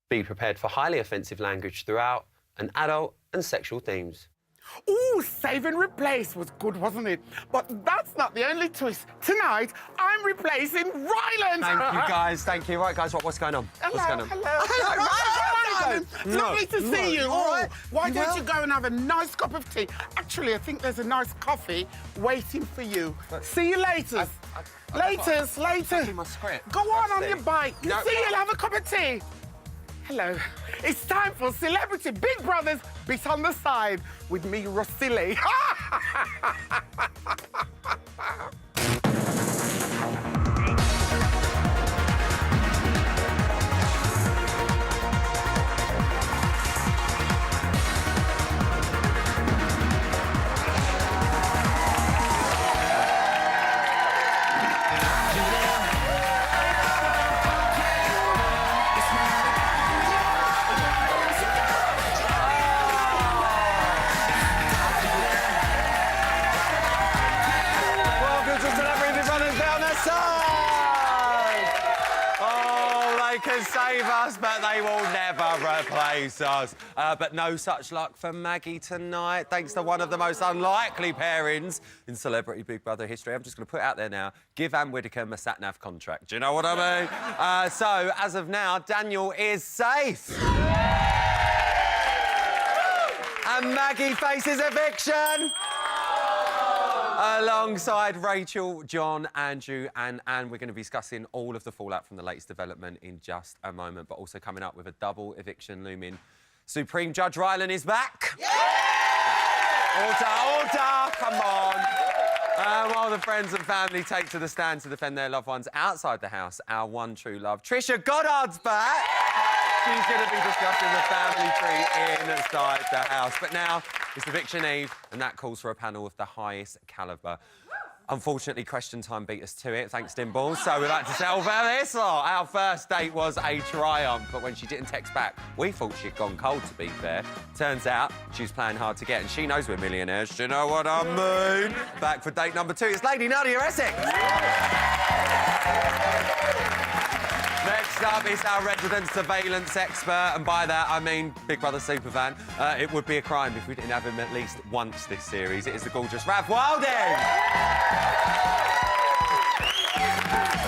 Be prepared for highly offensive language throughout and adult and sexual themes. Ooh, Save and Replace was good, wasn't it? But that's not the only twist. Tonight, I'm replacing Ryland. Thank you, guys. Thank you. Right, guys, what's going on? Hello, What's going on? hello. Lovely to see you. All right. Why don't you go and have a nice cup of tea? Actually, I think there's a nice coffee waiting for you. See you later. Later. My script. Go on your bike. No, See you, have a cup of tea. Hello. It's time for Celebrity Big Brother's Bit on the Side with me, Rosilly. Can save us, but they will never replace us. But no such luck for Maggie tonight, thanks to one of the most unlikely pairings in Celebrity Big Brother history. I'm just going to put it out there now. Give Anne Widdecombe a sat-nav contract. Do you know what I mean? So, as of now, Daniel is safe. And Maggie faces eviction. Alongside Rachel, John, Andrew and Anne, we're going to be discussing all of the fallout from the latest development in just a moment, but also coming up with a double eviction looming. Supreme Judge Ryland is back. Yeah! Order, come on. While the friends and family take to the stand to defend their loved ones outside the house, our one true love, Trisha Goddard's back. She's going to be discussing the family tree inside the house. But now, it's Eviction Eve, and that calls for a panel of the highest calibre. Unfortunately, question time beat us to it, thanks, Dimbles. So we'd like to say, this lot. Our first date was a triumph, but when she didn't text back, we thought she'd gone cold, to be fair. Turns out, she was playing hard to get, and she knows we're millionaires. Do you know what I mean? Back for date number 2, it's Lady Nadia Essex. Next up is our resident surveillance expert, and by that I mean Big Brother superfan. It would be a crime if we didn't have him at least once this series. It is the gorgeous Rav Wilding!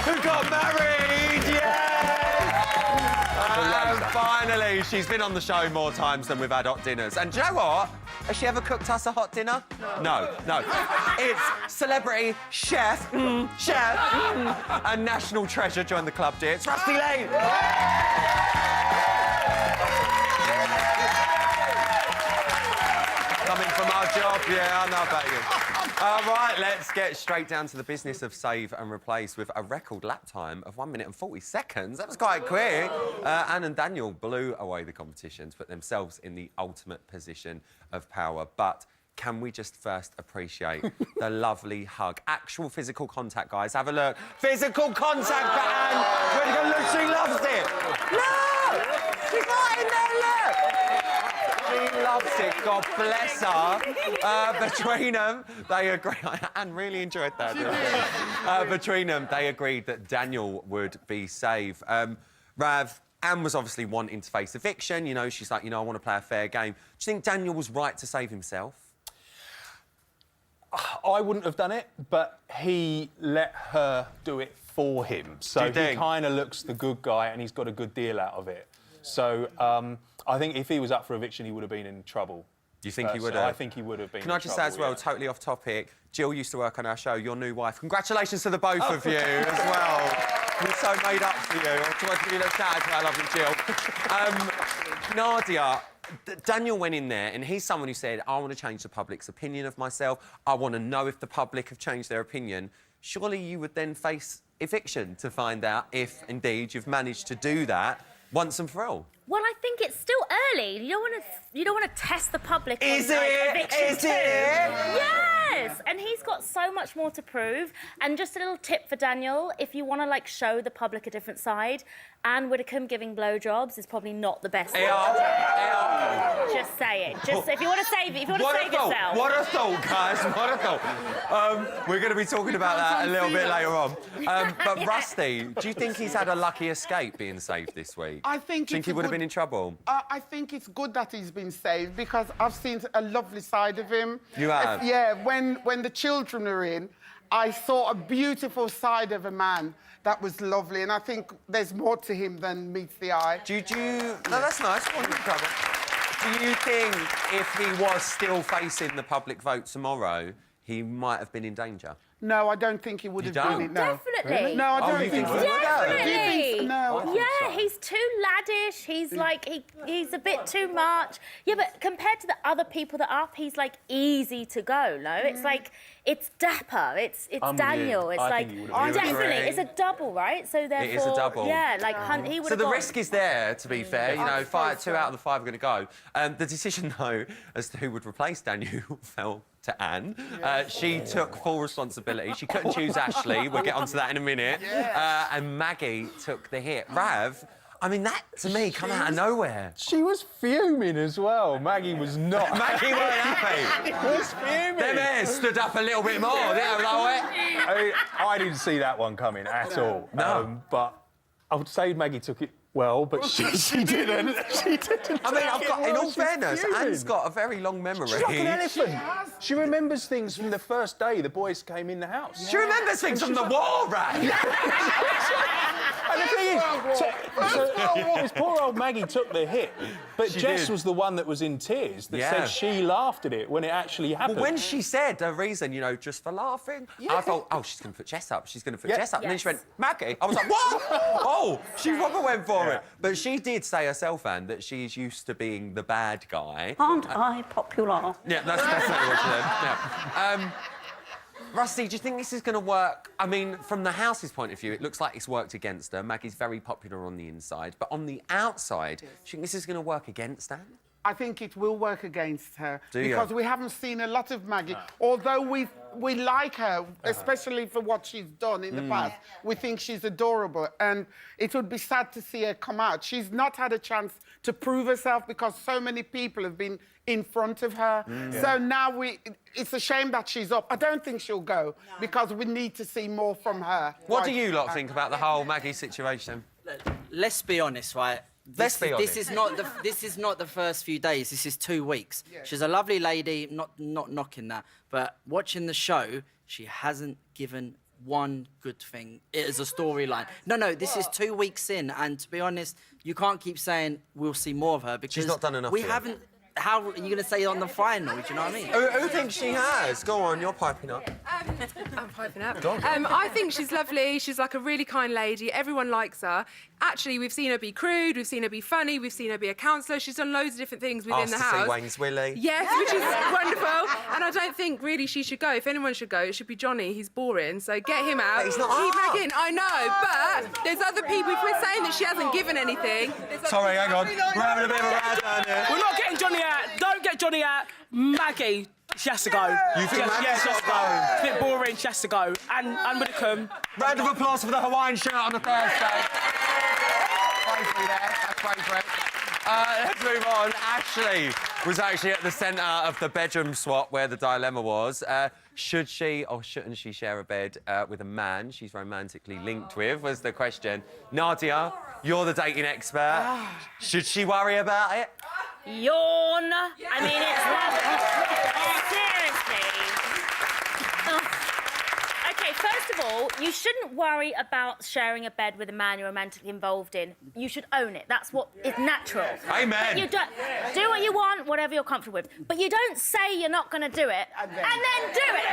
Who got married? Yeah! And finally, she's been on the show more times than we've had hot dinners. And do you know what? Has she ever cooked us a hot dinner? No. It's celebrity chef, and national treasure. Join the club, dear. It's Rusty Lane. Coming from our job, yeah, I know about you. All right, let's get straight down to the business of save and replace with a record lap time of 1 minute and 40 seconds. That was quite quick. Anne and Daniel blew away the competition to put themselves in the ultimate position of power. But can we just first appreciate the lovely hug? Actual physical contact, guys. Have a look. Physical contact for Anne. Look, she loves it. Look! She's not in there, look! She loves it. God bless her. Between them, they agree. Anne really enjoyed that. Between them, they agreed that Daniel would be safe. Rav, Anne was obviously wanting to face eviction. You know, she's like, I want to play a fair game. Do you think Daniel was right to save himself? I wouldn't have done it, but he let her do it for him. So he kind of looks the good guy, and he's got a good deal out of it. So I think if he was up for eviction, he would have been in trouble. Do you think he would have? I think he would have been. Can I just say as well, totally off topic, Jill used to work on our show, your new wife. Congratulations to the both of you as well. We're so made up for you. I just want to give you a little shout out to our lovely Jill. Nadia, Daniel went in there, and he's someone who said, I want to change the public's opinion of myself. I want to know if the public have changed their opinion. Surely you would then face eviction to find out if, indeed, you've managed to do that once and for all. Well, I think it's still early. You don't want to test the public. Is on, it? Eviction Is too. it? Yes, and he's got so much more to prove. And just a little tip for Daniel: if you want to show the public a different side, Anne Widdecombe giving blowjobs is probably not the best. Just say it. Just if you want to save it, if you want to save yourself. What a thought, guys! What a thought. We're going to be talking about that a little bit later on. But Rusty, do you think he's had a lucky escape being saved this week? I think he would have been been in trouble? I think it's good that he's been saved because I've seen a lovely side of him. You have? Yeah, when the children are in, I saw a beautiful side of a man that was lovely, and I think there's more to him than meets the eye. No, that's nice. Do you think if he was still facing the public vote tomorrow, he might have been in danger? No, I don't think he would have been it, no. Definitely. Really? No, I don't you think think so. so? Definitely. Do you think so? No. Yeah, he's too laddish. He's like, he's a bit too much. Yeah, but compared to the other people that are up, he's like easy to go, no? It's like, it's dapper. It's Daniel. It's like, definitely, it's a double, right? So therefore, It is a double. Yeah, like he would So have the gone. risk is there, to be fair. You know, two out of the 5 are going to go. The decision, though, as to who would replace Daniel fell to Anne. She took full responsibility. She couldn't choose Ashley. We'll get onto that in a minute. And Maggie took the hit. Rav, I mean, that, to me, come out of nowhere. She was fuming as well. Maggie was not. Maggie weren't happy. She was fuming. Them hairs stood up a little bit more, didn't they? I didn't see that one coming at all. No. But I would say Maggie took it well, but she didn't. She didn't. I mean, in all She's fairness, fuming. Anne's got a very long memory. She's like an elephant. She remembers things from the first day the boys came in the house. She remembers things from the war, Rav. And the thing is, this poor old Maggie took the hit, but Jess did. was the one that was in tears that Yeah. said she laughed at it when it actually happened. Well, when she said a reason, you know, just for laughing, I thought, oh, she's going to put Jess up. She's going to put Jess up. And then she went, Maggie. I was like, what? Oh, she proper went for it. But she did say herself, Anne, that she's used to being the bad guy. Aren't I popular? Yeah, that's definitely what she said. Yeah. Rusty, do you think this is going to work? I mean, from the house's point of view, it looks like it's worked against her. Maggie's very popular on the inside. But on the outside, do you think this is going to work against Anne? I think it will work against her. Do you? Because we haven't seen a lot of Maggie. Although we like her, especially for what she's done in the past. We think she's adorable. And it would be sad to see her come out. She's not had a chance to prove herself because so many people have been in front of her. So now it's a shame that she's up. I don't think she'll go because we need to see more from her. What do you lot think about the whole Maggie situation? Let's be honest, right? Let's be honest. This is not the first few days. This is 2 weeks. She's a lovely lady. Not knocking that, but watching the show, she hasn't given one good thing. It is a storyline. No. This is 2 weeks in, and to be honest, you can't keep saying we'll see more of her because She's not done enough We yet. haven't. How are you going to say on the final? Do you know what I mean? Who thinks she has? Go on, you're piping up. I'm piping up. I think she's lovely. She's like a really kind lady. Everyone likes her. Actually, we've seen her be crude. We've seen her be funny. We've seen her be a counsellor. She's done loads of different things within the Asked to house. see Wayne's Willie. Yes, which is wonderful. And I don't think really she should go. If anyone should go, it should be Johnny. He's boring. So get him out. But he's not Keep up. Meg in. I know, but there's other people. If we're saying that she hasn't given anything. Sorry, hang on. We're having a bit of a row down here. We're not getting Johnny out. Don't get Johnny out. Maggie, she has to go. You think Maggie's she has to got to go? It's a bit boring. She has to go. And Widdicombe. Round of applause for the Hawaiian shirt on a Thursday. Bravery there. That's bravery. Let's move on. Ashley was actually at the centre of the bedroom swap where the dilemma was. Should she or shouldn't she share a bed with a man she's romantically linked with, was the question. Nadia, you're the dating expert. Should she worry about it? Yawn. I mean, it's seriously. Okay, first of all, you shouldn't worry about sharing a bed with a man you're romantically involved in. You should own it. That's what is natural. Amen. But you don't do what you want, whatever you're comfortable with. But you don't say you're not going to do it and then do it.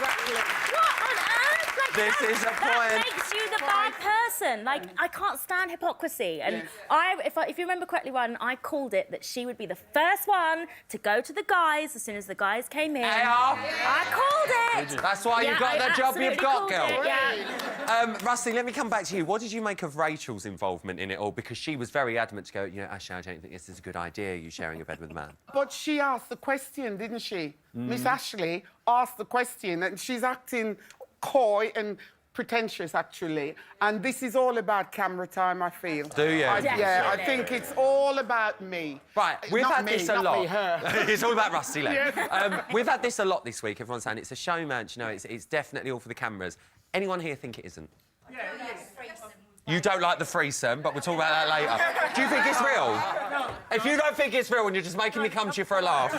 What on earth? Like, This is a that point. makes you the bad person. Like, I can't stand hypocrisy. And if you remember correctly, Ryan, I called it that she would be the first one to go to the guys as soon as the guys came in. I called it. That's why you got the job you've absolutely got, called girl. it, yeah. Rusty, let me come back to you. What did you make of Rachel's involvement in it all? Because she was very adamant to go, you know, Ashley, I don't think this is a good idea, you sharing a bed with a man. But she asked the question, didn't she? Miss Ashley asked the question, and she's acting coy and pretentious, actually. And this is all about camera time, I feel. Do you? Yeah, I think it's all about me. Right, we've Not had me, this a not lot. me, her. It's all about Rusty Lane. We've had this a lot this week. Everyone's saying it's a show match. You know, it's definitely all for the cameras. Anyone here think it isn't? You don't like the threesome, but we'll talk about that later. Do you think it's real? If you don't think it's real and you're just making me come to you for a laugh...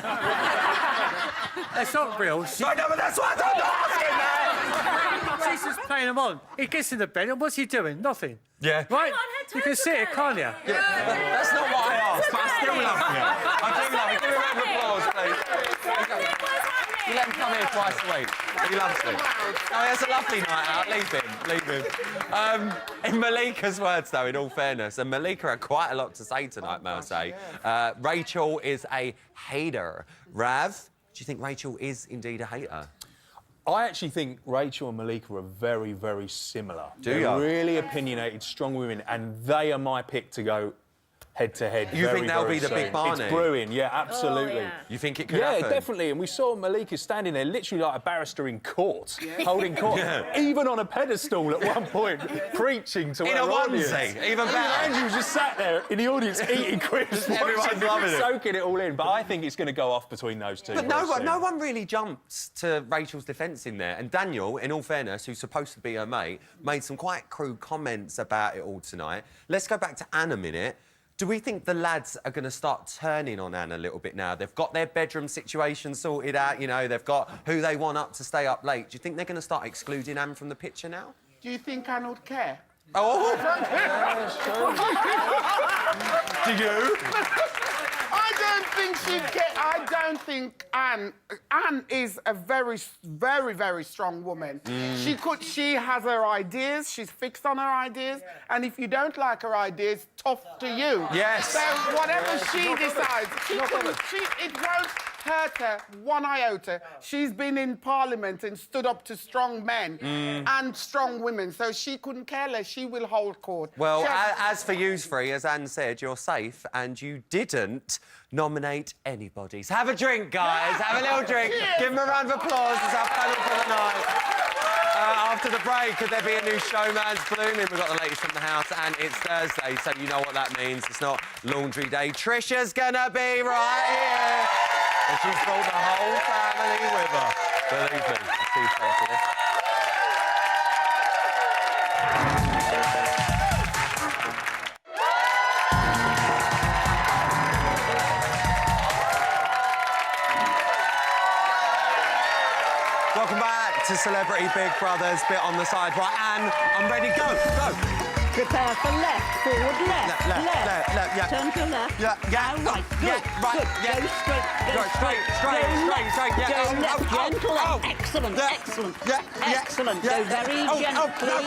It's not real. No, but that's what I'm asking, man! She's just playing him on. He gets in the bed, and what's he doing? Nothing. Yeah. Right? Come on, her You can toes see are it, can't you? Yeah. That's not what I asked, but I still love you. I do love you. Give me a round of applause, please. You let him come here twice a week. He loves it. Oh, he has a lovely night out. Leave him. In Malika's words, though, in all fairness, and Malika had quite a lot to say tonight, may I say. Rachel is a hater. Rav, do you think Rachel is indeed a hater? I actually think Rachel and Malika are very, very similar. They're ya? Really opinionated, strong women, and they are my pick to go head-to-head. You think they'll be the soon. big Barney? It's brewing, yeah, absolutely. Oh, yeah. You think it could happen? Yeah, definitely. And we saw Malika standing there literally like a barrister in court, holding court, even on a pedestal at one point, preaching to In her a audience. onesie, even better. Andrew just sat there in the audience eating crisps, Everyone's loving it. soaking it all in. But I think it's going to go off between those two. But very no soon. one really jumps to Rachel's defence in there. And Daniel, in all fairness, who's supposed to be her mate, made some quite crude comments about it all tonight. Let's go back to Anne a minute. Do we think the lads are going to start turning on Anne a little bit now? They've got their bedroom situation sorted out, you know, they've got who they want up to stay up late. Do you think they're going to start excluding Anne from the picture now? Do you think Anne would care? Oh! Do you? I don't think she'd get... I don't think Anne... Anne is a very, very, very strong woman. She has her ideas, she's fixed on her ideas, and if you don't like her ideas, tough to you. Yes. So whatever she decides, it won't hurt her one iota. She's been in Parliament and stood up to strong men and strong women, so she couldn't care less. She will hold court. Well, as for you three, as Anne said, you're safe, and you didn't nominate anybody. So have a drink, guys. Have a little drink. Cheers. Give them a round of applause. It's our panel for the night. After the break, could there be a new showman's blooming? We've got the latest from the house, and it's Thursday, so you know what that means. It's not laundry day. Trisha's gonna be right here. And she's brought the whole family with her. Believe me. I'll see you after this. Welcome back to Celebrity Big Brothers. Bit on the side. Right, Anne, I'm ready. Go. Prepare for left, forward, left, left, yeah. Turn to left. Yeah. Now right, good, Yeah, right, good. yeah. Go straight, Go straight, go yeah. Go left, gentle, oh. excellent, Yeah. excellent, Yeah, yeah. excellent. Yeah. Go very Oh, gently. no.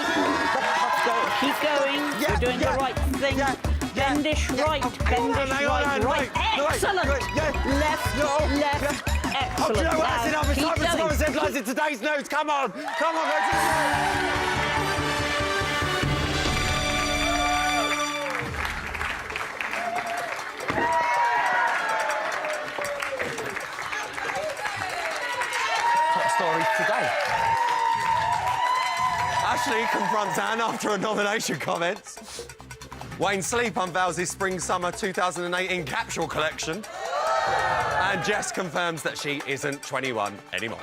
Go, keep going. Yeah, You're doing yeah. the right thing. Yeah. Bendish right, bendish right. Excellent. Left, left. Excellent. Oh, do you know what? That's enough. It's Keep time for going. Thomas headlines in today's news. Come on. Go to the... Top stories today. Ashley confronts Anne after a nomination comments. Wayne Sleep unveils his Spring-Summer 2018 capsule collection. And Jess confirms that she isn't 21 anymore.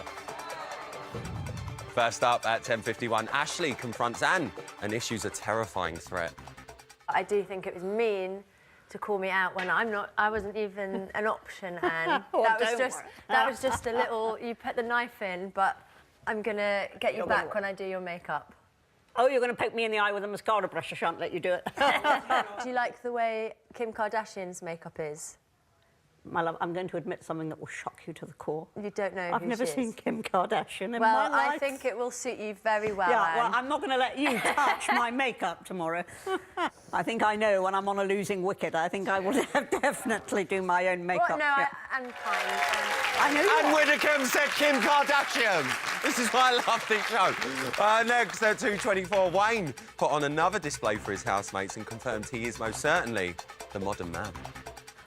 First up at 10:51, Ashley confronts Anne and issues a terrifying threat. I do think it was mean to call me out when I wasn't even an option, Anne. Well, that was just a little, you put the knife in, but I'm gonna get you back when I do your makeup. Oh, you're going to poke me in the eye with a mascara brush. I shan't let you do it. Do you like the way Kim Kardashian's makeup is? My love, I'm going to admit something that will shock you to the core. You don't know I've who never she seen is. Kim Kardashian in my Well, life. I think it will suit you very well, Yeah, Anne. well, I'm not going to let you touch my makeup tomorrow. I think I know when I'm on a losing wicket. I think I will definitely do my own makeup. Well, no, yeah. I'm kind. I know you Anne are. Widdecombe said Kim Kardashian. This is why I love this show. Next at 2:24, Wayne put on another display for his housemates and confirmed he is most certainly the modern man.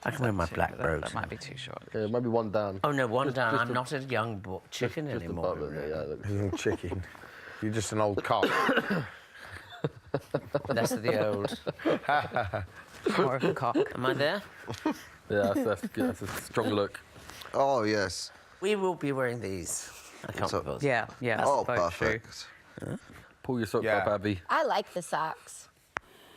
I can wear my black robes. That might be too short. Yeah, maybe one down. Oh, no, one down. I'm not a young chicken just anymore. above it, Yeah, young chicken. You're just an old cock. That's the old. More of a cock. Am I there? Yeah, that's good. That's a strong look. Oh, yes. We will be wearing these. I can't propose. Yeah, Oh, perfect. Pull your socks up, Abby. I like the socks.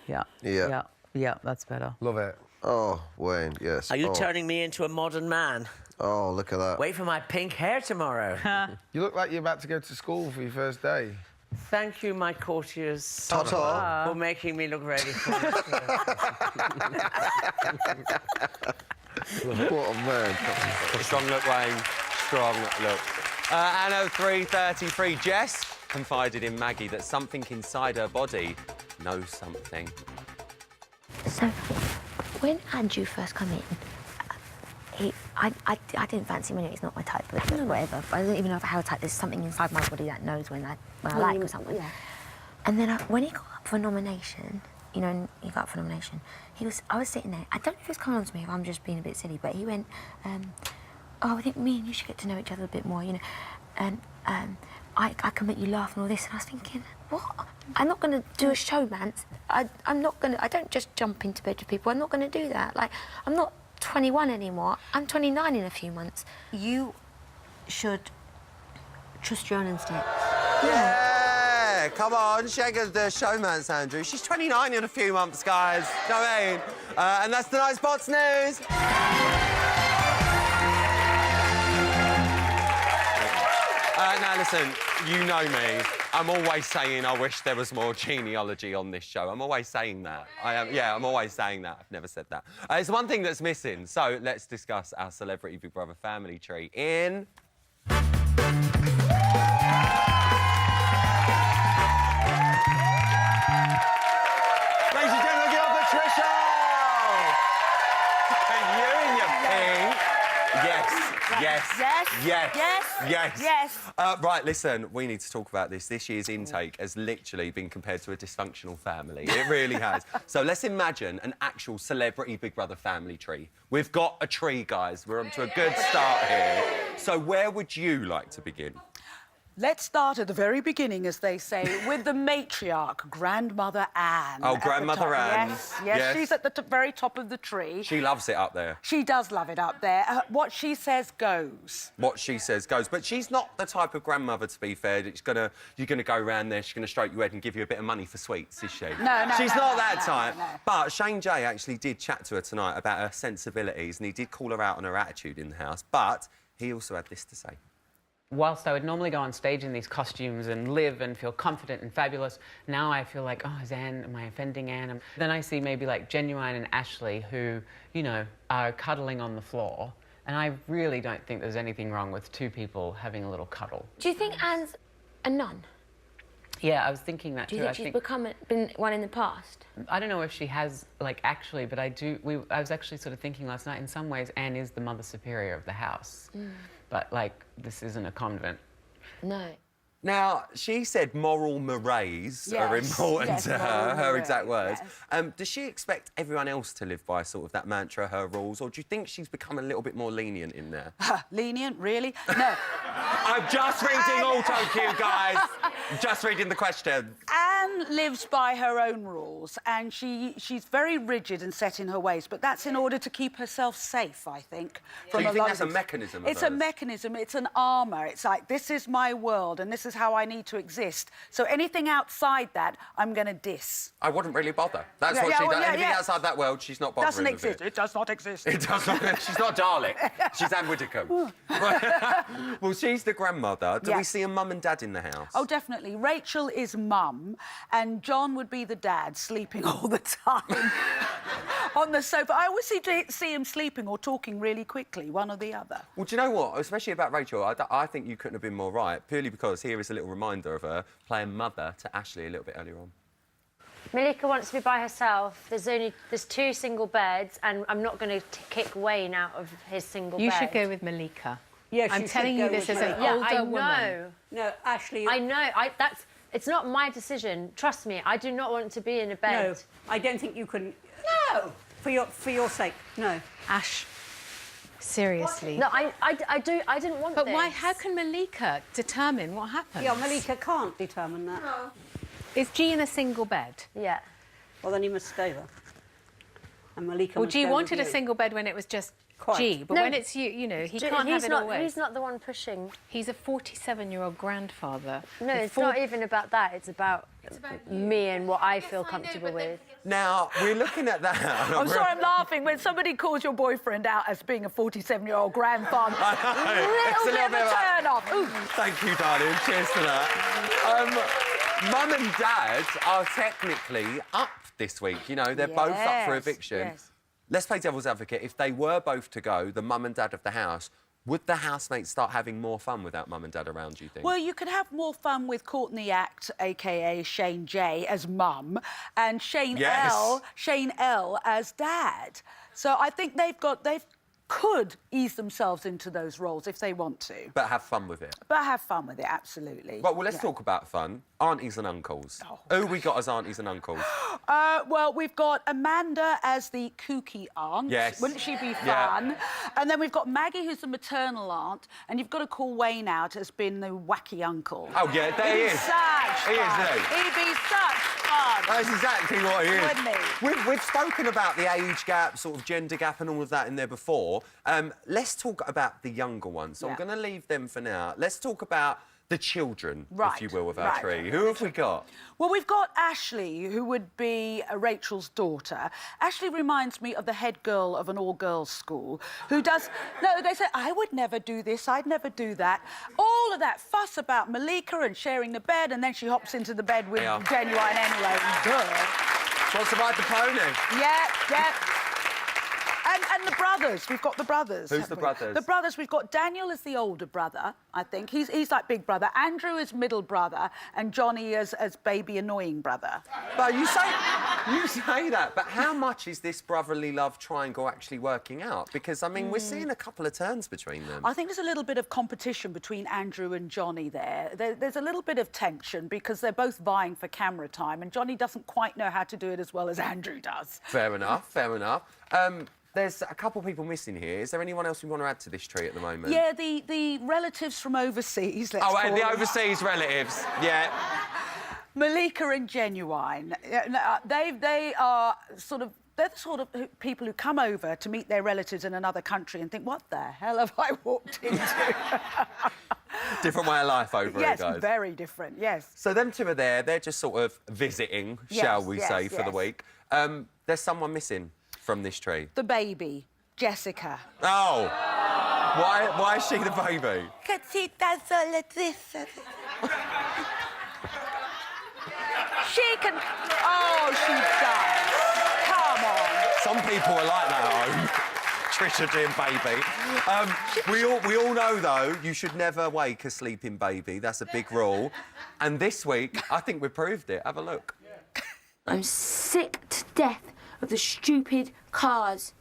Yeah. Yeah. Yeah. Yeah, that's better. Love it. Oh, Wayne, yes. Are you turning me into a modern man? Oh, look at that. Wait for my pink hair tomorrow. You look like you're about to go to school for your first day. Thank you, my courtiers. Ta-ta. For making me look ready for it. What a man. Strong look, Wayne. Strong look. Anno 333, Jess confided in Maggie that something inside her body knows something. So, when Andrew first come in, I didn't fancy him anyway. He's not my type, but whatever. I don't even know how type. There's something inside my body that knows when I like or something. Yeah. And then when he got up for nomination, you know, and he got up for nomination, I was sitting there. I don't know if he was coming on to me if I'm just being a bit silly, but he went, oh, I think me and you should get to know each other a bit more, you know, and I can make you laugh and all this. And I was thinking, what? I'm not going to do a show, man. I'm not going to. I don't just jump into bed with people. I'm not going to do that. Like, I'm not 21 anymore. I'm 29 in a few months. You should trust your own instincts. Yeah, come on, she ain't gonna do a showmance, Andrew. She's 29 in a few months, guys. You know what I mean? And that's tonight's Bots News. Now listen, you know me. I'm always saying I wish there was more genealogy on this show. I'm always saying that. I'm always saying that. I've never said that. It's one thing that's missing. So let's discuss our Celebrity Big Brother family tree in... Ladies and gentlemen, give up for Trisha! You and your pink. Yes. Right, listen, we need to talk about this. This year's intake has literally been compared to a dysfunctional family. It really has. So let's imagine an actual Celebrity Big Brother family tree. We've got a tree, guys. We're on to a good start here. So where would you like to begin? Let's start at the very beginning, as they say, with the matriarch, Grandmother Anne. Oh, Grandmother Anne. Yes, she's at the very top of the tree. She loves it up there. She does love it up there. What she says goes. What she says goes. But she's not the type of grandmother, to be fair, that's you're going to go around there, she's going to stroke your head and give you a bit of money for sweets, is she? No. She's not that type. No. But Shane J actually did chat to her tonight about her sensibilities, and he did call her out on her attitude in the house. But he also had this to say. Whilst I would normally go on stage in these costumes and live and feel confident and fabulous, now I feel like, oh, is Anne, am I offending Anne? Then I see maybe like Genuine and Ashley who, you know, are cuddling on the floor. And I really don't think there's anything wrong with two people having a little cuddle. Do you think Anne's a nun? Yeah, I was thinking that too. Do you think she's been one in the past? I don't know if she has, like, actually, but I was actually sort of thinking last night, in some ways, Anne is the Mother Superior of the house. Mm. But, like, this isn't a convent. No. Now, she said moral mores are important to her exact words. Yes. Does she expect everyone else to live by sort of that mantra, her rules, or do you think she's become a little bit more lenient in there? Lenient, really? No. I'm just reading auto-cue, guys. Just reading the question. Anne lives by her own rules, and she's very rigid and set in her ways, but that's in order to keep herself safe, I think. So you think that's a mechanism of It's a mechanism, it's an armour. It's like, this is my world, and this is how I need to exist. So anything outside that, I'm going to diss. I wouldn't really bother. That's what she does. Anything outside that world, she's not bothering Doesn't exist. It does not exist. It does not. She's not Dalek. She's Anne Widdecombe. Well, she's the grandmother. Do we see a mum and dad in the house? Oh, definitely. Rachel is mum, and John would be the dad, sleeping all the time on the sofa. I always see him sleeping or talking really quickly, one or the other. Well, do you know what? Especially about Rachel, I think you couldn't have been more right, purely because here is a little reminder of her playing mother to Ashley a little bit earlier on. Malika wants to be by herself. There's two single beds, and I'm not going to kick Wayne out of his single bed. You should go with Malika. Yes, I'm telling you this as an older woman. No, Ashley. I know. It's not my decision. Trust me. I do not want to be in a bed. No, I don't think you can. No. For your sake, no. Ash. Seriously. No, I didn't want But this. why? How can Malika determine what happens? Yeah, Malika can't determine that. No. Is G in a single bed? Yeah. Well, then you must stay there. And Malika Well, must G go wanted with a you. single bed when it was just G, but when it's you know, he can't have it always. He's not the one pushing. He's a 47-year-old grandfather. No, it's not even about that. It's about me and what I feel comfortable with. Now, we're looking at that. I'm sorry, I'm laughing. When somebody calls your boyfriend out as being a 47-year-old grandfather, It's a little bit of a turn-off. Ooh. Thank you, darling. Cheers to that. Mum and Dad are technically up this week. You know, they're both up for eviction. Yes. Let's play devil's advocate. If they were both to go, the mum and dad of the house, would the housemates start having more fun without mum and dad around, do you think? Well, you could have more fun with Courtney Act, a.k.a. Shane J, as mum, and Shane L as dad. So I think they could ease themselves into those roles if they want to. But have fun with it. But have fun with it, absolutely. Well, let's talk about fun. Aunties and uncles. Who we got as aunties and uncles? Well, we've got Amanda as the kooky aunt. Yes. Wouldn't she be fun? Yeah. And then we've got Maggie, who's the maternal aunt, and you've got to call Wayne out as being the wacky uncle. Oh, yeah, there he is. Such fun. He is, isn't he? He'd be such fun. That's exactly what he is. Wouldn't he? We've spoken about the age gap, sort of gender gap and all of that in there before. Let's talk about the younger ones. So I'm going to leave them for now. Let's talk about the children, if you will, of our tree. Who have we got? Well, we've got Ashley, who would be Rachel's daughter. Ashley reminds me of the head girl of an all-girls school who does... No, they say, I would never do this, I'd never do that. All of that fuss about Malika and sharing the bed, and then she hops into the bed with Genuine anyway. Duh. Wants to ride the pony. Yeah. And the brothers, we've got the brothers. Who's the brothers? The brothers, we've got Daniel as the older brother, I think. He's like big brother. Andrew as middle brother, and Johnny as baby annoying brother. But you say that, but how much is this brotherly love triangle actually working out? Because, I mean, we're seeing a couple of turns between them. I think there's a little bit of competition between Andrew and Johnny there. There's a little bit of tension because they're both vying for camera time, and Johnny doesn't quite know how to do it as well as Andrew does. Fair enough, fair enough. There's a couple of people missing here. Is there anyone else we want to add to this tree at the moment? Yeah, the relatives from overseas, let's call and the them. overseas relatives, yeah. Malika and Genuine. They are sort of... They're the sort of people who come over to meet their relatives in another country and think, what the hell have I walked into? Different way of life over here, guys. Yes, very different, yes. So them two are there. They're just sort of visiting, shall we say, for the week. There's someone missing from this tree. The baby, Jessica. Oh! Why is she the baby? Because she does all of this. She can... Oh, she does. Come on. Some people are like that at home. Trisha doing baby. We all know, though, you should never wake a sleeping baby. That's a big rule. And this week, I think we proved it. Have a look. I'm sick to death of the stupid cars.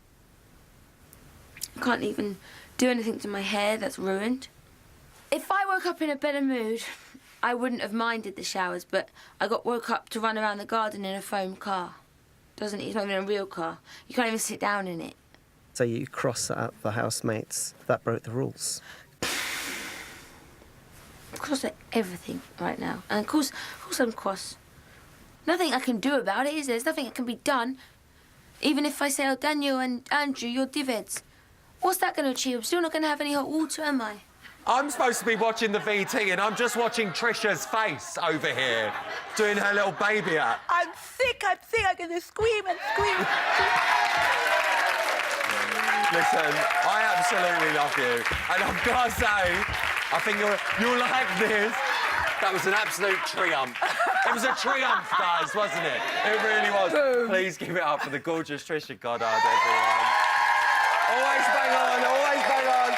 I can't even do anything to my hair, that's ruined. If I woke up in a better mood, I wouldn't have minded the showers, but I got woke up to run around the garden in a foam car. It's not even a real car. You can't even sit down in it. So you cross at the housemates. That broke the rules. I'm cross at everything right now. And of course I'm cross. Nothing I can do about it, is there? There's nothing that can be done. Even if I say, oh, Daniel and Andrew, you're divheads. What's that going to achieve? I'm still not going to have any hot water, am I? I'm supposed to be watching the VT and I'm just watching Trisha's face over here, doing her little baby act. I'm sick. I'm going to scream and scream. Listen, I absolutely love you. And I've got to say, I think you'll like this. That was an absolute triumph. It was a triumph, guys, wasn't it? It really was. Boom. Please give it up for the gorgeous Trisha Goddard, everyone. Always bang on, always bang on.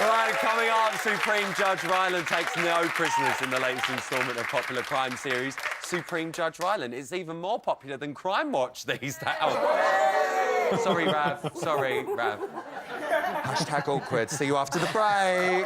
Right, coming up, Supreme Judge Ryland takes no prisoners in the latest instalment of popular crime series, Supreme Judge Ryland. It's even more popular than Crime Watch these days. Sorry, Rav. Sorry, Rav. Hashtag awkward. See you after the break.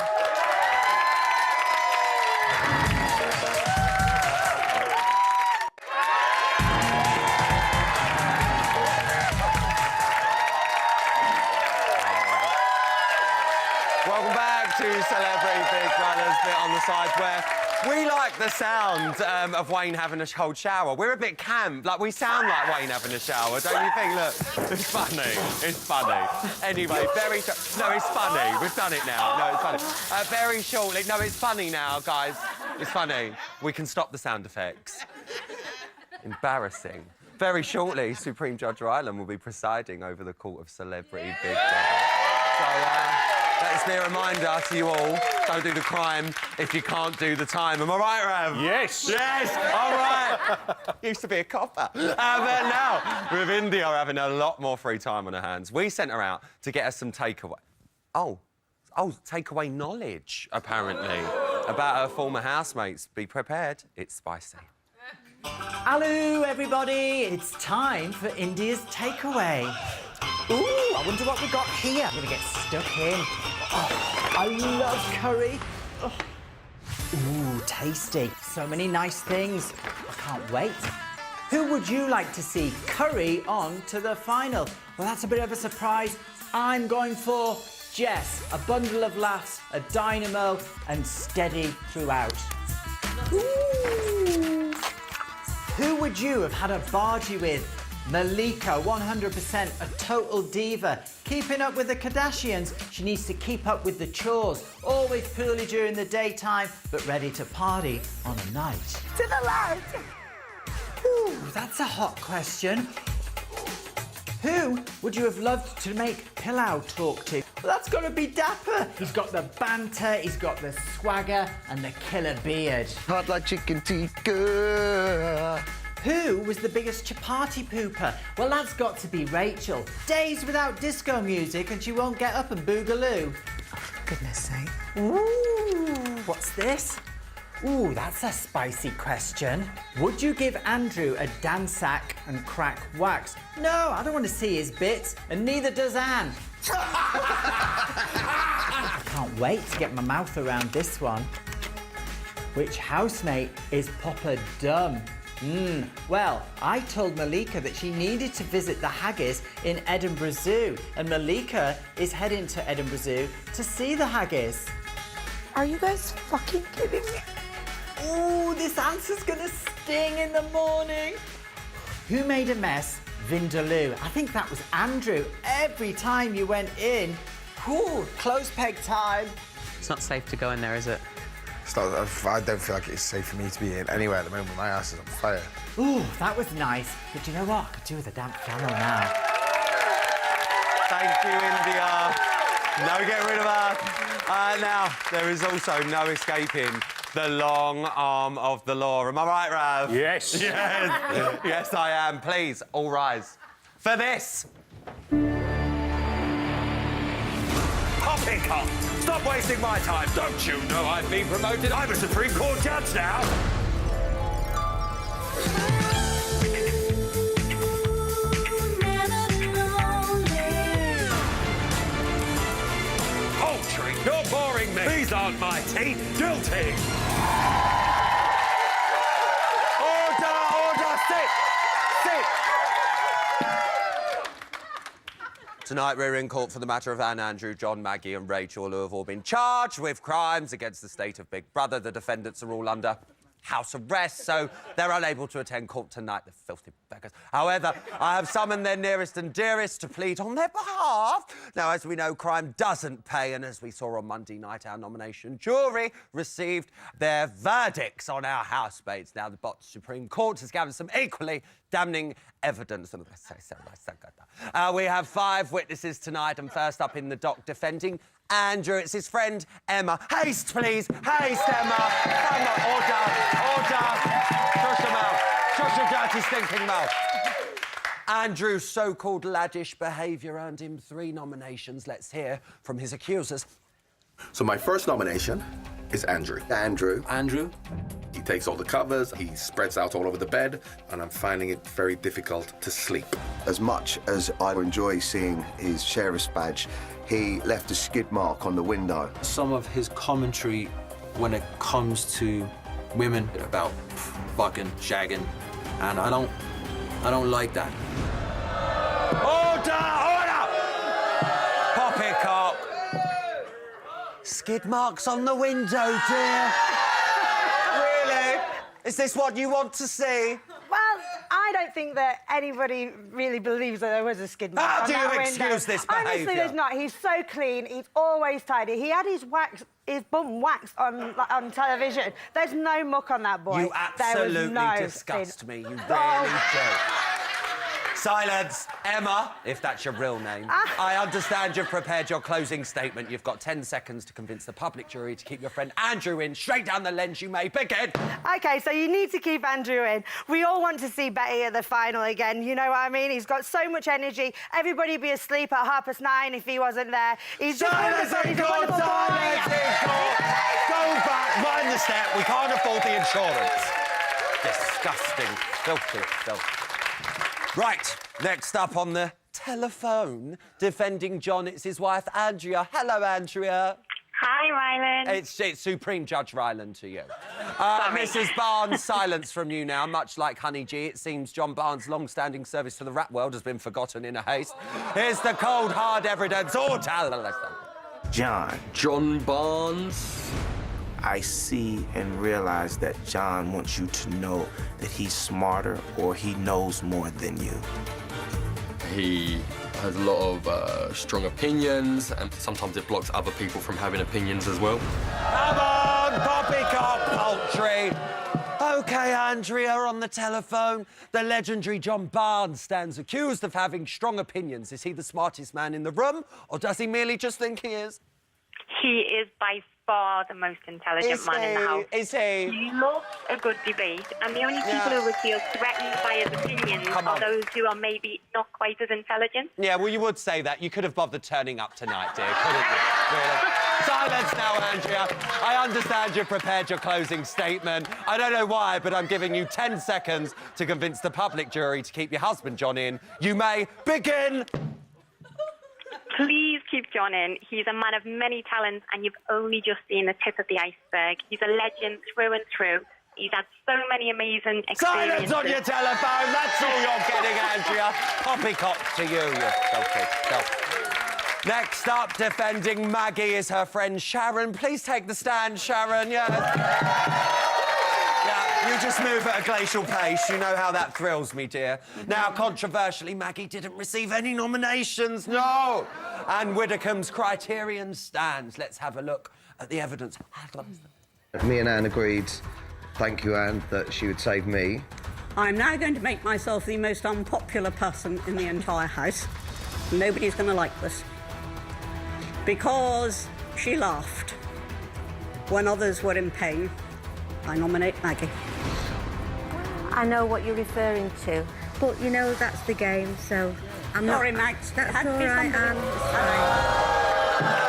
Welcome back to Celebrity Big Brother's bit on the side where We like the sound of Wayne having a cold shower. We're a bit camp. Like, we sound like Wayne having a shower, don't you think? Look, it's funny. It's funny. Anyway, very... No, it's funny. We've done it now. No, it's funny. Very shortly... No, it's funny now, guys. It's funny. We can stop the sound effects. Embarrassing. Very shortly, Supreme Judge Ryland will be presiding over the Court of Celebrity Big Brother. So, let's be a reminder to you all, don't do the crime if you can't do the time. Am I right, Rav? Yes. Yes, all right. Used to be a copper. But now, with India having a lot more free time on her hands, we sent her out to get us some takeaway. Oh, takeaway knowledge, apparently, about her former housemates. Be prepared, it's spicy. Hello, everybody. It's time for India's takeaway. Ooh, I wonder what we got here. I'm gonna get stuck in. Oh, I love curry. Oh. Ooh, tasty. So many nice things. I can't wait. Who would you like to see curry on to the final? Well, that's a bit of a surprise. I'm going for Jess. A bundle of laughs, a dynamo, and steady throughout. Ooh. Who would you have had a bargee with? Malika, 100% a total diva. Keeping up with the Kardashians, she needs to keep up with the chores. Always poorly during the daytime, but ready to party on a night. To the left! Ooh, that's a hot question. Who would you have loved to make Pilau talk to? Well, that's got to be Dapper. He's got the banter, he's got the swagger, and the killer beard. Hot like chicken tikka. Who was the biggest chapati pooper? Well, that's got to be Rachel. Days without disco music and she won't get up and boogaloo. Oh, for goodness sake. Ooh, what's this? Ooh, that's a spicy question. Would you give Andrew a dansack and crack wax? No, I don't want to see his bits, and neither does Anne. I can't wait to get my mouth around this one. Which housemate is Papa Dumb? Well, I told Malika that she needed to visit the haggis in Edinburgh Zoo, and Malika is heading to Edinburgh Zoo to see the haggis. Are you guys fucking kidding me? Ooh, this answer's gonna sting in the morning. Who made a mess? Vindaloo. I think that was Andrew. Every time you went in, ooh, close peg time. It's not safe to go in there, is it? I don't feel like it's safe for me to be in anywhere at the moment. My ass is on fire. Ooh, that was nice. But you know what? I could do with a damp flannel now. Thank you, India. No, get rid of her. Now, there is also no escaping the long arm of the law. Am I right, Rav? Yes. Yes. Yes, I am. Please, all rise. For this. Poppycock! Stop wasting my time. Don't you know I've been promoted? I'm a Supreme Court judge now. Poultry, you're boring me. These aren't my teeth. Guilty. Order, order, sit. Tonight, we're in court for the matter of Anne, Andrew, John, Maggie and Rachel, who have all been charged with crimes against the state of Big Brother. The defendants are all under house arrest, so they're unable to attend court tonight, the filthy beggars. However, I have summoned their nearest and dearest to plead on their behalf. Now, as we know, crime doesn't pay, and as we saw on Monday night, our nomination jury received their verdicts on our housemates. Now, the Supreme Court has gathered some equally damning evidence. We have 5 witnesses tonight, and first up in the dock defending Andrew, it's his friend Emma. Haste, please. Haste, Emma. Come on, order. Shush your mouth. Shush your dirty, stinking mouth. Andrew's so-called laddish behaviour earned him 3 nominations. Let's hear from his accusers. So my first nomination is Andrew. Andrew. He takes all the covers, he spreads out all over the bed, and I'm finding it very difficult to sleep. As much as I enjoy seeing his sheriff's badge, he left a skid mark on the window. Some of his commentary when it comes to women about fucking shagging, and I don't like that. Order! Poppycock. Skid marks on the window, dear. Is this what you want to see? Well, I don't think that anybody really believes that there was a skid mark. How on do you that excuse window. this behaviour? Honestly, there's not. He's so clean. He's always tidy. He had his bum waxed on television. There's no muck on that boy. You absolutely disgust me. You really do. Silence. Emma, if that's your real name. I understand you've prepared your closing statement. You've got 10 seconds to convince the public jury to keep your friend Andrew in. Straight down the lens you may. Begin. OK, so you need to keep Andrew in. We all want to see Betty at the final again, you know what I mean? He's got so much energy. Everybody would be asleep at 9:30 if he wasn't there. He's just wonderful. He's a wonderful boy. Go back, mind the step. We can't afford the insurance. Disgusting. Filthy, filthy. Right, next up on the telephone, defending John, it's his wife, Andrea. Hello, Andrea. Hi, Ryland. It's Supreme Judge Ryland to you. Mrs. Barnes, silence from you now. Much like Honey G, it seems John Barnes' long-standing service to the rap world has been forgotten in a haste. Here's the cold, hard evidence. Oh, tell us. John Barnes. I see and realize that John wants you to know that he's smarter or he knows more than you. He has a lot of strong opinions, and sometimes it blocks other people from having opinions as well. Come on, poppycock poultry. OK, Andrea, on the telephone. The legendary John Barnes stands accused of having strong opinions. Is he the smartest man in the room, or does he merely just think he is? He is by far the most intelligent man in the house. Is he? He loves a good debate, and the only people who would feel threatened by his opinions are those who are maybe not quite as intelligent. Yeah, well, you would say that. You could have bothered turning up tonight, dear, couldn't you? Really? Silence now, Andrea. I understand you've prepared your closing statement. I don't know why, but I'm giving you 10 seconds to convince the public jury to keep your husband, John, in. You may begin. Please keep John in. He's a man of many talents, and you've only just seen the tip of the iceberg. He's a legend through and through. He's had so many amazing experiences. Silence on your telephone! That's all you're getting, Andrea. Poppycock to you, you filthy. Next up, defending Maggie, is her friend Sharon. Please take the stand, Sharon. Yeah. Yeah, you just move at a glacial pace. You know how that thrills me, dear. Now, controversially, Maggie didn't receive any nominations, no! And Widdicombe's criterion stands. Let's have a look at the evidence. Me and Anne agreed, thank you, Anne, that she would save me. I'm now going to make myself the most unpopular person in the entire house. Nobody's going to like this. Because she laughed when others were in pain. I nominate Maggie. I know what you're referring to, but, you know, that's the game, so I'm not... Sorry, Max. That's all right, Anne. It's fine.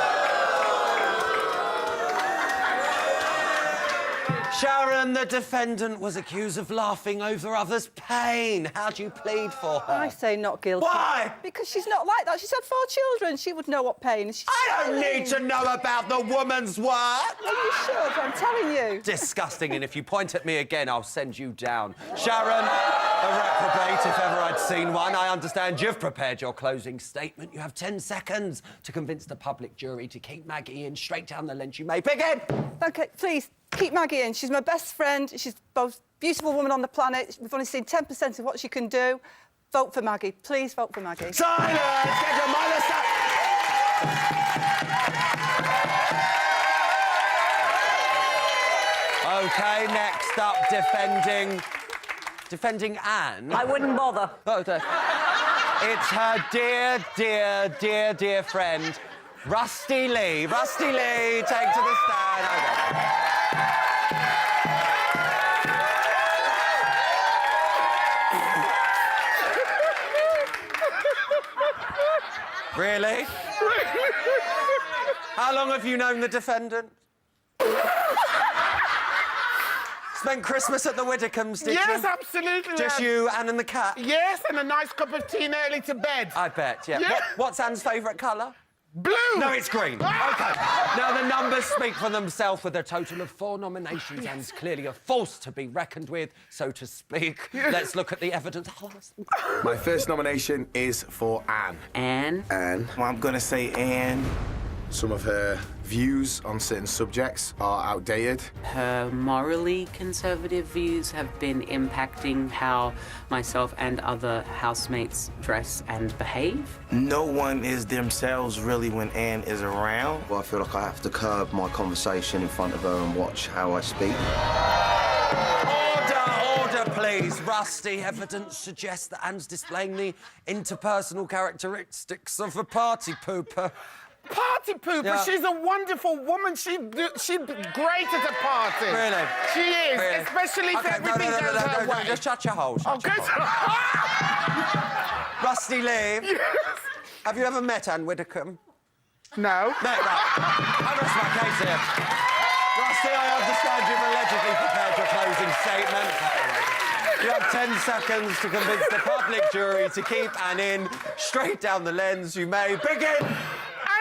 Sharon, the defendant, was accused of laughing over others' pain. How do you plead for her? I say not guilty. Why? Because she's not like that. She's had 4 children. She would know what pain is. I don't need to know about the woman's work. Well, you should. I'm telling you. Disgusting, and if you point at me again, I'll send you down. Sharon, a reprobate, if ever I'd seen one. I understand you've prepared your closing statement. You have 10 seconds to convince the public jury to keep Maggie in. Straight down the lens you may. Begin! OK, please, keep Maggie in. She's my best friend. She's the most beautiful woman on the planet. We've only seen 10% of what she can do. Vote for Maggie. Please vote for Maggie. Silence! Get your mother OK, next up, defending Anne. I wouldn't bother. It's her dear friend, Rusty Lee. Rusty Lee, take to the stand. Really? How long have you known the defendant? Spent Christmas at the Widdicombe's, did you? Yes, absolutely. Just you, Anne and the cat? Yes, and a nice cup of tea early to bed. I bet, yeah. Yeah. What's Anne's favourite colour? Blue! No, it's green. OK. Now, the numbers speak for themselves with a total of 4 nominations. Anne's clearly a force to be reckoned with, so to speak. Let's look at the evidence. My first nomination is for Anne. Anne? Anne. Well, I'm going to say Anne Some of her views on certain subjects are outdated. Her morally conservative views have been impacting how myself and other housemates dress and behave. No one is themselves really when Anne is around. Well, I feel like I have to curb my conversation in front of her and watch how I speak. Order, please. Rusty evidence suggests that Anne's displaying the interpersonal characteristics of a party pooper. Party pooper? Yeah. She's a wonderful woman. She'd be great at a party. Really? She is, Really? especially if everything goes her way. Just shut your hole. Shut your hole. Rusty Lee. Yes. Have you ever met Anne Widdecombe? No. No, right. I rest my case here. Rusty, I understand you've allegedly prepared your closing statement. You have 10 seconds to convince the public jury to keep Anne in. Straight down the lens, you may begin.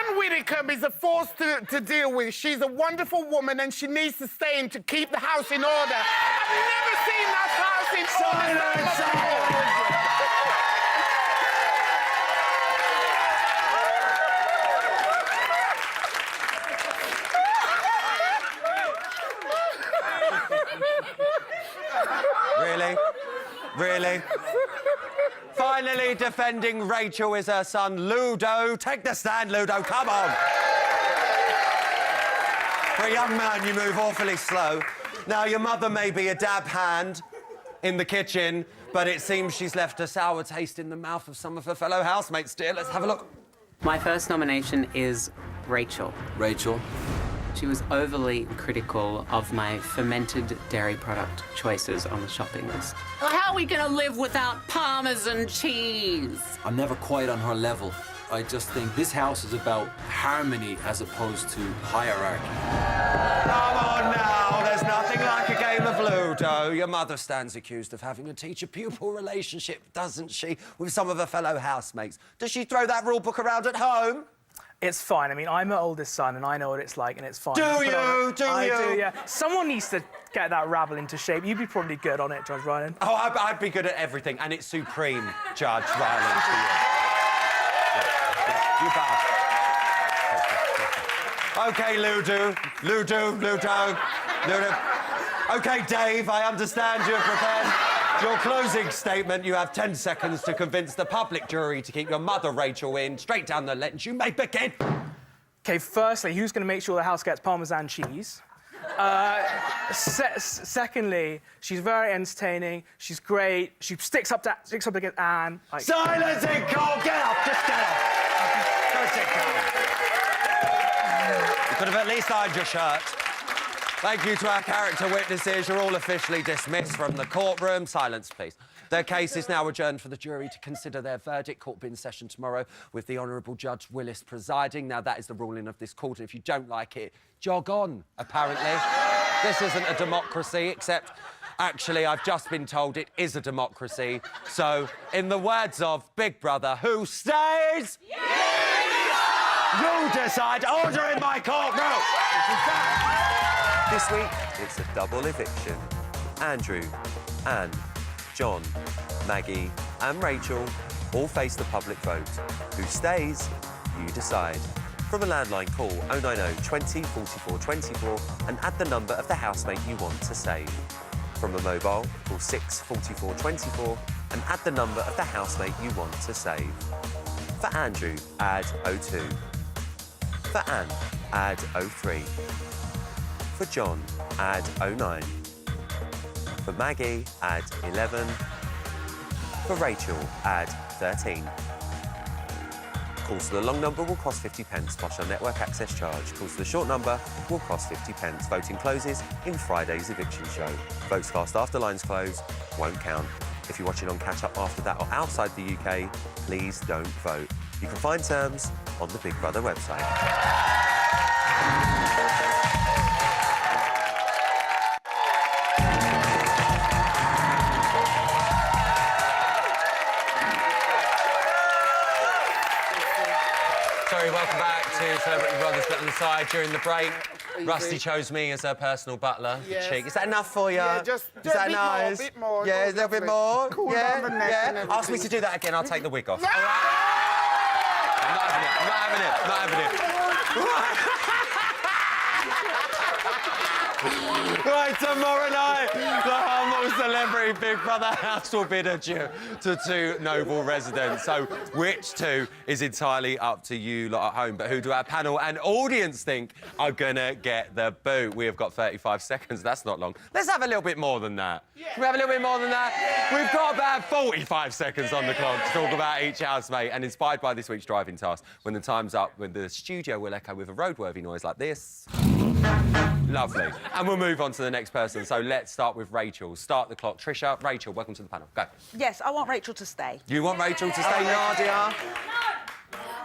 Anne Widdecombe is a force to deal with. She's a wonderful woman and she needs to stay in to keep the house in order. I've never seen that house in order. Really? Really? Finally defending Rachel is her son, Ludo. Take the stand, Ludo, come on. For a young man, you move awfully slow. Now, your mother may be a dab hand in the kitchen, but it seems she's left a sour taste in the mouth of some of her fellow housemates, dear. Let's have a look. My first nomination is Rachel. Rachel. She was overly critical of my fermented dairy product choices on the shopping list. How are we going to live without Parmesan cheese? I'm never quite on her level. I just think this house is about harmony as opposed to hierarchy. Come on now, there's nothing like a game of Ludo. Your mother stands accused of having a teacher-pupil relationship, doesn't she, with some of her fellow housemates? Does she throw that rule book around at home? It's fine. I mean, I'm her oldest son, and I know what it's like, and it's fine. Do I you? do, yeah. Someone needs to get that rabble into shape. You'd be probably good on it, Judge Ryland. Oh, I'd be good at everything, and it's supreme, Judge Ryland. You better. OK, Ludo. OK, Dave, I understand you've prepared your closing statement. You have 10 seconds to convince the public jury to keep your mother, Rachel, in. Straight down the lens. You may begin. OK, firstly, who's going to make sure the house gets Parmesan cheese? Secondly, she's very entertaining. She's great. She sticks up against Anne. Like... Silence in court! Get up! Just get up! Go sit down. You could have at least ironed your shirt. Thank you to our character witnesses. You're all officially dismissed from the courtroom. Silence, please. Their case is now adjourned for the jury to consider their verdict. Court will be in session tomorrow with the Honourable Judge Willis presiding. Now, that is the ruling of this court, and if you don't like it, jog on, apparently. This isn't a democracy, except, actually, I've just been told it is a democracy. So, in the words of Big Brother, who stays? You decide. Order in my courtroom! This week, it's a double eviction. Andrew, Anne, John, Maggie and Rachel all face the public vote. Who stays? You decide. From a landline, call 090 20 44 24 and add the number of the housemate you want to save. From a mobile, call 6 44 24 and add the number of the housemate you want to save. For Andrew, add 02. For Anne, add 03. For John, add 09. For Maggie, add 11. For Rachel, add 13. Calls to the long number will cost 50p plus your network access charge. Calls to the short number will cost 50p. Voting closes in Friday's eviction show. Votes cast after lines close won't count. If you're watching on catch-up after that or outside the UK, please don't vote. You can find terms on the Big Brother website. Sorry, welcome back to Celebrity Brothers Get on the Side. During the break, Rusty chose me as her personal butler. Yes. Cheek. Is that enough for you? Yeah, just is that nice? A bit more. Yeah, a little bit more. Cool yeah, down the neck and everything. Ask me to do that again. I'll take the wig off. No! All right? I'm not having it. I'm not having it. I'm not having it. Right, tomorrow night, the humble celebrity Big Brother house will bid adieu to 2 noble residents. So which 2 is entirely up to you lot at home. But who do our panel and audience think are gonna get the boot? We have got 35 seconds. That's not long. Let's have a little bit more than that. Can we have a little bit more than that? We've got about 45 seconds on the clock to talk about each housemate. And inspired by this week's driving task, when the time's up, when the studio will echo with a roadworthy noise like this. Lovely. And we'll move on to the next person. So let's start with Rachel. Start the clock. Trisha, Rachel, welcome to the panel. Go. Yes, I want Rachel to stay. You want Rachel to stay, Nadia?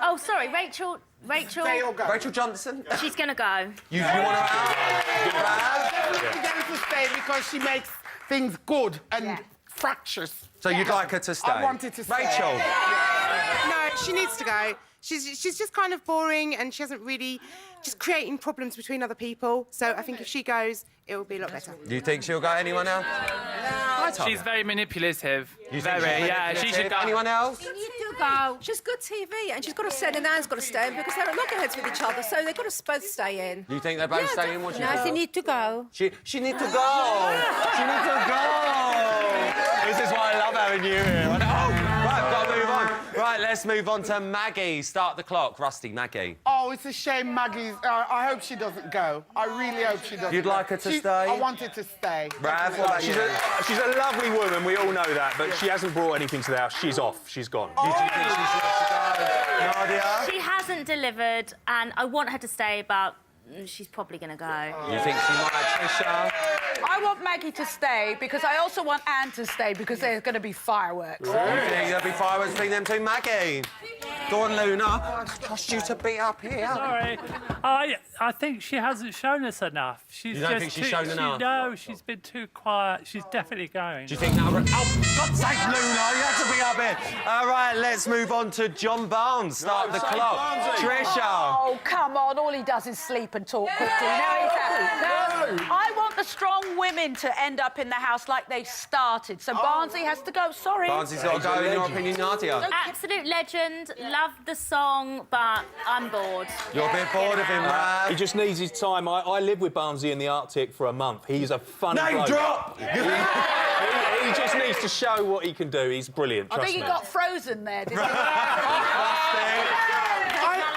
Oh, sorry, Rachel. Stay or go. Rachel Johnson? She's going to go. You want her out? She's going to stay because she makes things good and fractious. So you'd like her to stay? I wanted to stay. Rachel? No, she needs to go. She's just kind of boring and she hasn't really just creating problems between other people. So I think if she goes, it will be a lot better. Do you think she'll go? Anyone else? She's very manipulative. You think very, she's yeah. manipulative? She should go. Anyone else? She needs to go. She's good TV, and she's got to stay, and Anne's got to stay because they're at loggerheads with each other, so they've got to both stay in. You think they're both staying? What do you No, think? she needs to go. She need to go. She need to go. This is why I love having you here. Right, got to move on. Right, let's move on to Maggie. Start the clock. Rusty, Maggie. Oh, it's a shame Maggie's... I hope she doesn't go. I really hope she doesn't You'd go. like her to stay? I want her to stay. Rav, what about you? She's a lovely woman, we all know that, but she hasn't brought anything to the house. She's off. She's gone. Do you think she should go? Nadia? She hasn't delivered, and I want her to stay, but she's probably going to go. You think she might, Trisha? I want Maggie to stay because I also want Anne to stay because there's going to be fireworks. You think there'll be fireworks between them two? Maggie? Go on, Luna. I trust you to be up here. Sorry. I think she hasn't shown us enough. She's You don't just think she's shown enough? No, she's been too quiet. She's definitely going. Do you think that'll... Oh, God's sake, Luna, you have to be up here. All right, let's move on to John Barnes. Start the clock. Trisha. Oh, come on. All he does is sleep and talk quickly. I want the strong women to end up in the house like they started. So Barnsley has to go. Sorry. Barnsley's got to go, in your opinion, Nadia. Absolute legend. Love the song, but I'm bored. You're a bit bored of him, Rav. He just needs his time. I lived with Barnsley in the Arctic for a month. He's a funny Name bloke. drop! He just needs to show what he can do. He's brilliant, I trust think me. he got frozen there, didn't he?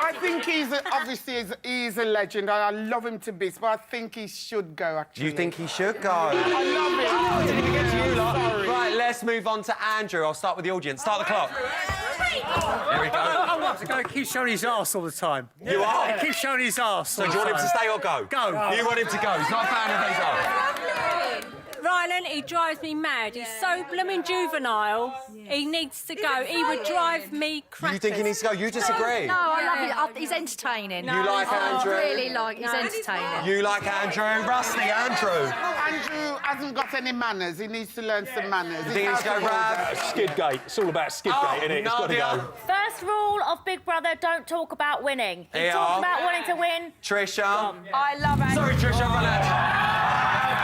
I think he's a legend. I love him to bits, but I think he should go, actually. Do you think he should go? I love him. Didn't even get to you lot. Right, let's move on to Andrew. I'll start with the audience. Start the clock. Here we go. I want to go. He keeps showing his arse all the time. You are? He keeps showing his arse. So do you want him to stay or go? Go. You want him to go. He's not a fan of his arse. Rylan, he drives me mad. He's so blooming juvenile. He needs to go. He would drive me crackers. You think he needs to go? You disagree? No, I love it. He's entertaining. You like Andrew? I really like. He's entertaining. You like Andrew? Rusty, Andrew. Andrew hasn't got any manners. He needs to learn some manners. You think he needs to go, Rav? Skidgate. It's all about Skidgate, isn't it? It's got to go. First rule of Big Brother, don't talk about winning. You talk about wanting to win. Trisha. I love Andrew. Sorry, Trisha, run out.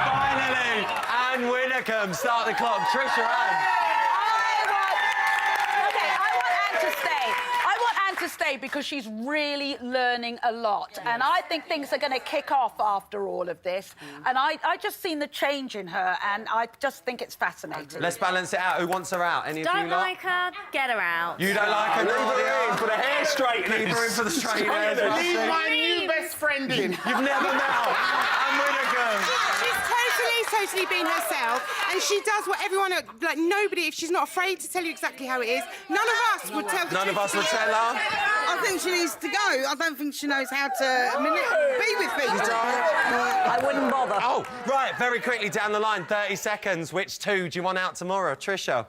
Finally, Anne Widdecombe. Start the clock. Trisha, Anne. To stay because she's really learning a lot, and I think things are going to kick off after all of this. And I just seen the change in her, and I just think it's fascinating. Let's balance it out. Who wants her out? Any of you Don't lot? like her, get her out. You don't like her, Nadia? For the hair straighteners. Keep her in for the straighteners. Leave my new best friend in. You've never met Anne Widdecombe. She's totally been herself, and she does what everyone, like nobody, if she's not afraid to tell you exactly how it is, none of us would tell the None of us would tell her? I think she needs to go. I don't think she knows how to be with people. I wouldn't bother. Oh, right, very quickly down the line, 30 seconds. Which 2 do you want out tomorrow? Trisha?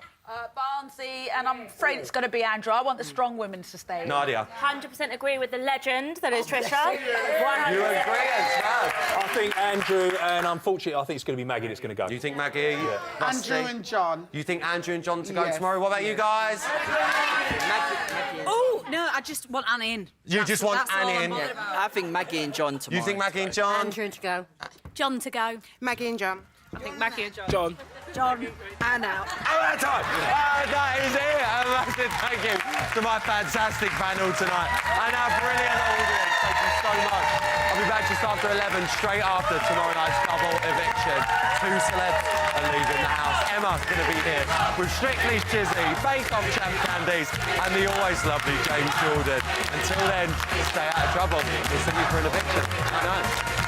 Barnsley, and I'm afraid it's going to be Andrew. I want the strong women to stay. Nadia? 100% agree with the legend that is Trisha. 100%. You agree, I think Andrew, and unfortunately, I think it's going to be Maggie that's going to go. You think Maggie? Yeah. Andrew and John. You think Andrew and John to go Yes. tomorrow? What about you guys? Oh, no, I just want Anne in. You just want Anne in? I think Maggie and John tomorrow. You think Maggie and John? Andrew to go. John to go. Maggie and John. I think Maggie and John. John. John. Anne out. Oh, that's time. That is it. A massive thank you to my fantastic panel tonight and our brilliant audience. Thank you so much. I'll be back just after 11, straight after tomorrow night's double eviction. 2 celebs are leaving the house. Emma's going to be here with Strictly Chizzy, Bake Off Champ Candies, and the always lovely James Jordan. Until then, stay out of trouble. We'll see you for an eviction. Nice.